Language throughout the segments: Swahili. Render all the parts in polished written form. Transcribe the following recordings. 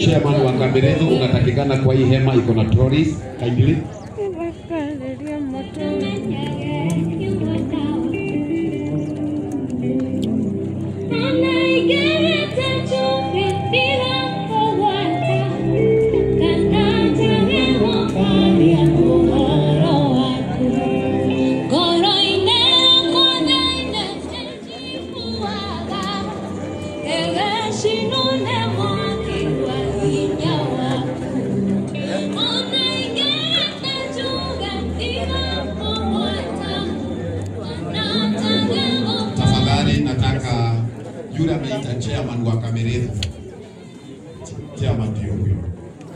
chairman wa Kaberedo unatakikana kwa hii hema iko na trolleys kindly. Yule ameita chairman wa Kaberedo. Chairman ndio huyo.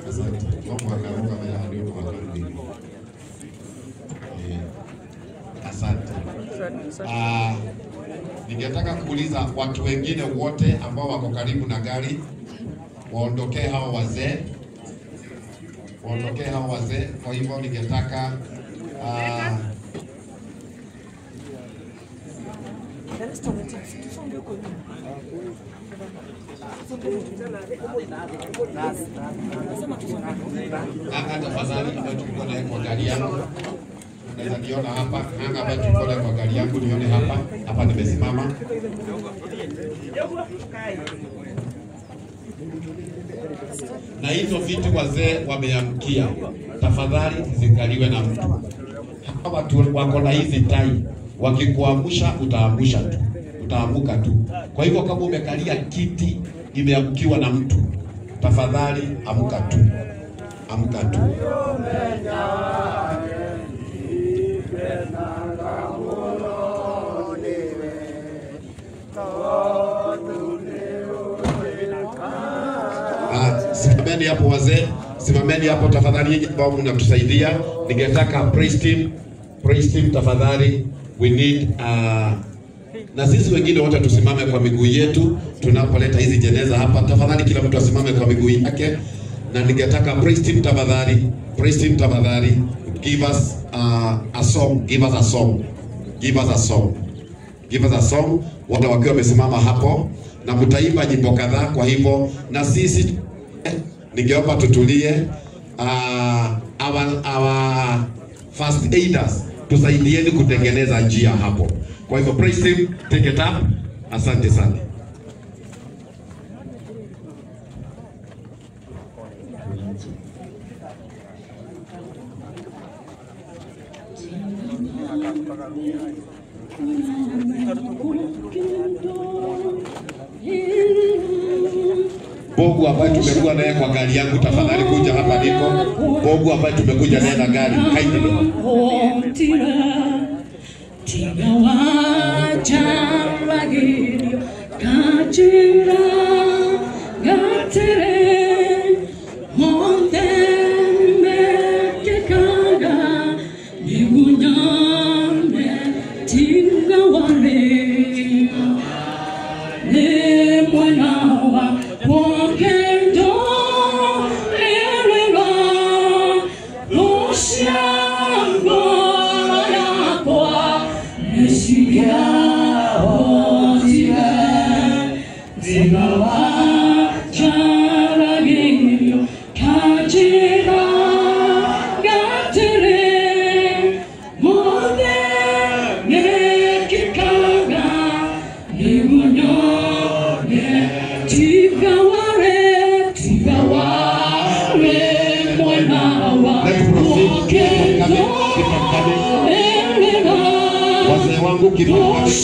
Asante. Mungu akaruka na ndio kwa Kaberedo. Asante. Ningetaka kuuliza watu wengine wote ambao wako karibu na gari waondokee hao wazee. Waondokee hao wazee. Kwa hivyo ningetaka tafadhali ndio tuko naye kwa gari yangu. Unaweza niona hapa, hapa tuko naye kwa gari yangu, nione hapa. Hapa nimesimama. Na hizo vitu wazee wameamkia. Tafadhali zikaliwe na mtu. Hapa watu wako na hizi tai. Wakikuamsha utaamsha tu. Utaamuka tu. Kwa hivyo kama umekalia kiti imeamkiwa na mtu, tafadhali amuka tu. Amuka tu. Simameni hapo wazee, simameni hapo tafadhali ambao mnatusaidia. Ningetaka praise team tafadhali. We need na sisi wengine wote tusimame kwa miguu yetu tunapoleta hizi jeneza hapa. Tafadhali kila mtu asimame kwa miguu yake. Na ningetaka praise team tafadhali give us a song, give us a song. Wale wakiwa wamesimama hapo na mtaimba nyimbo kadhaa. Kwa hivyo na sisi ningeomba tutulie. Our first aiders tusaidieni kutengeneza njia hapo. Kwa hivyo praise team, take it up. Asante sana. Bogu ambaye tumekuwa naye kwa gari yangu tafadhali kuja hapa niko. Bogu ambaye tumekuja naye na gari. Kindly.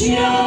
Yeah.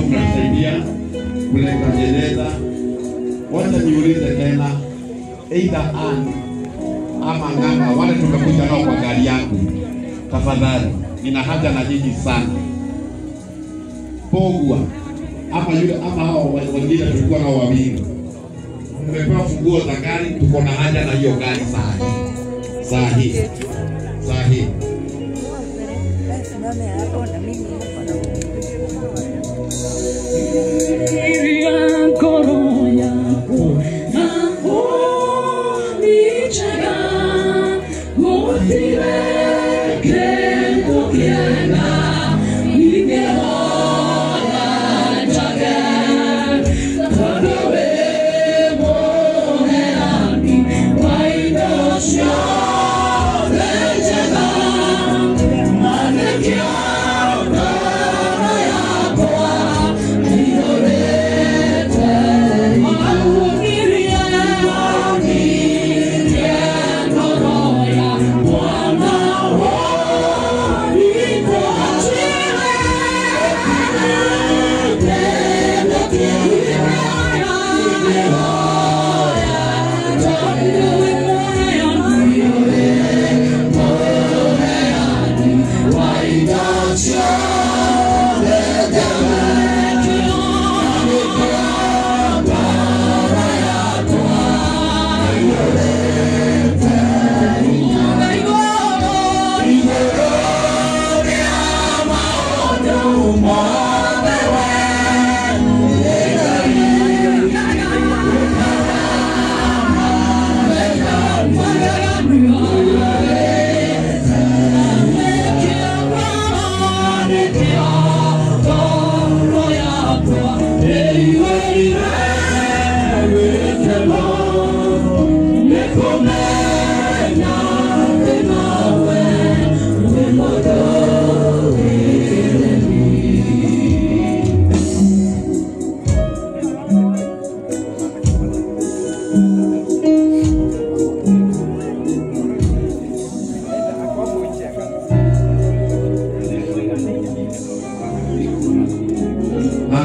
mnasaidia kuleta jeneza. Wacha niulize tena, either ama Ng'ang'a, wale tumekuja nao kwa gari yangu, tafadhali nina haja na nyinyi sana. Pogwa ama yule ama hao wengine tulikuwa nao wawili, mmepewa funguo za gari, tuko na haja na hiyo gari saa hii.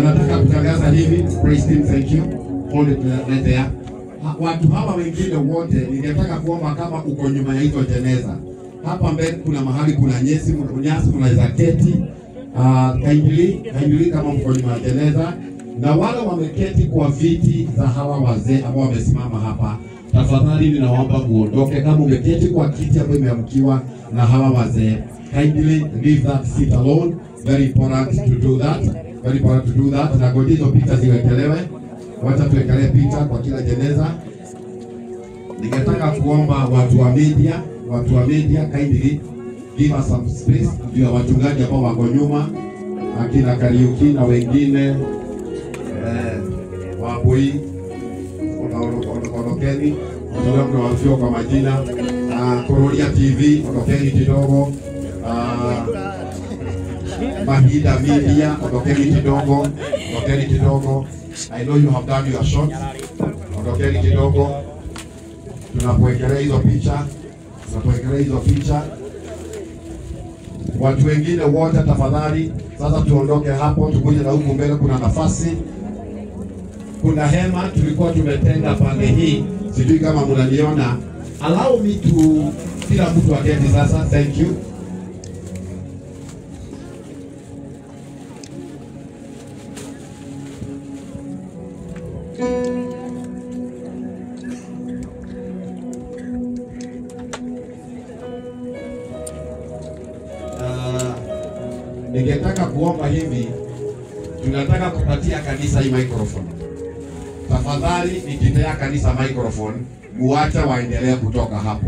Nataka kutangaza hivi, praise team, thank you. Hold it right there. Watu hawa wengine wote ningetaka kuomba kama uko nyuma ya hizo jeneza. Hapa mbele kuna mahali kuna nyasi mnaweza keti. Kindly kama mko nyuma ya jeneza, na wale wameketi kwa viti za hawa wazee ambao wamesimama hapa, tafadhali ninaomba muondoke. Kama umeketi kwa kiti ambayo imeamkiwa na hawa wazee, kindly leave that seat alone. Very important to do that. Very important to do that. Na ngoja hizo picha ziwekelewe. Wacha tuwekelee picha kwa kila jeneza. Ningetaka kuomba watu wa media kindly give us some space ndio wachungaji ambao wako nyuma, akina Kariuki na wengine Waboi ondokeni, ndio tunawafio kwa majina. Kororia TV ondokeni kidogo. Mahida Media ondokeni kidogo. I know you have done your shot. Ondokeni kidogo. Tunapoekelea hizo picha. Watu wengine wote tafadhali, sasa tuondoke hapo, tukuje na huku mbele kuna nafasi. Kuna hema tulikuwa tumetenga pande hii. Sijui kama mnaniona. Allow me to kila mtu aketi sasa. Thank you. Ningetaka kuomba hivi, tunataka kupatia kanisa hii microphone. Tafadhali nikipea kanisa microphone, muacha waendelee kutoka hapo.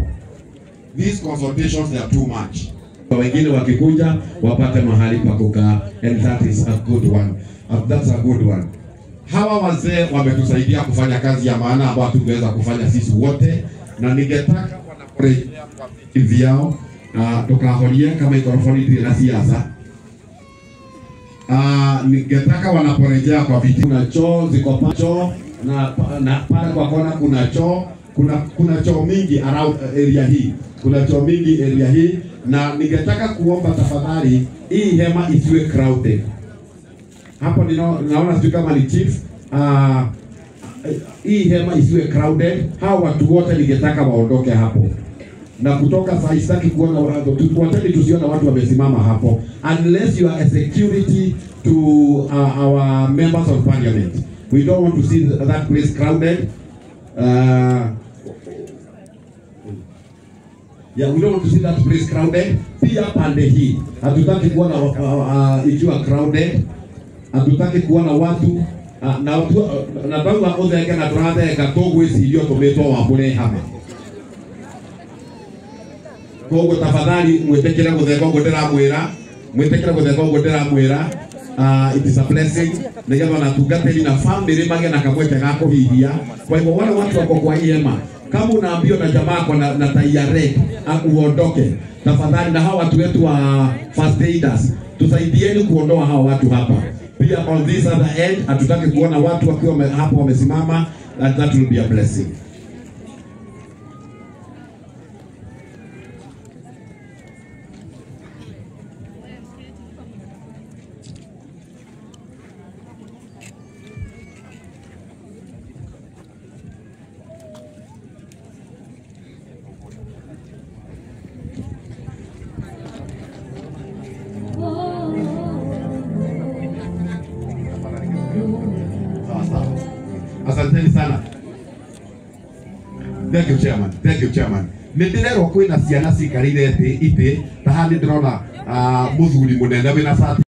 These consultations they are too much. Wengine wakikuja wapate mahali pa kukaa, and that is a good one. That's a good one. Hawa wazee wametusaidia kufanya kazi ya maana ambayo tungeweza kufanya sisi wote, na ningetaka wanaporejea kwa viti vyao tukaholia kama mikrofoni tena siasa. Ningetaka wanaporejea kwa viti, kuna choo ziko pacho na pale kwa kona kuna choo mingi around area hii. Kuna choo mingi area hii, na ningetaka kuomba tafadhali hii hema isiwe crowded. hapo naona sijui kama ni chief. Hii hema isiwe crowded. Hao watu wote ningetaka waondoke hapo. Na kutoka saa sitaki kuona watani tusiona watu wamesimama hapo unless you are a security to our members of parliament. We don't want to see that place crowded. We don't want to see that place crowded. Pia pande hii hatutaki kuona ikiwa crowded. Hatutaki kuona watu na watu na tangu hapo zake na tunaanza katogo iliyo tometo wapole hapa. Kogo tafadhali mwetekera gutheka ugo ndiramwira mwetekera gutheka ugo ndiramwira it is a blessing nigetha na tungateli na family mage na kamwete gako hihia. Kwa hivyo wale watu wako kwa hema, kama unaambiwa na jamaa kwa na tayari uondoke tafadhali, na hawa watu wetu wa first aiders tusaidieni kuondoa hawa watu hapa. Pia on this other end hatutaki kuona watu wakiwa hapo wamesimama. That will be a blessing. Asanteni sana. Thank you chairman. Thank you chairman. Ndirero kwina ciana cikarire ite tahani ndrona muthuri munene wina sati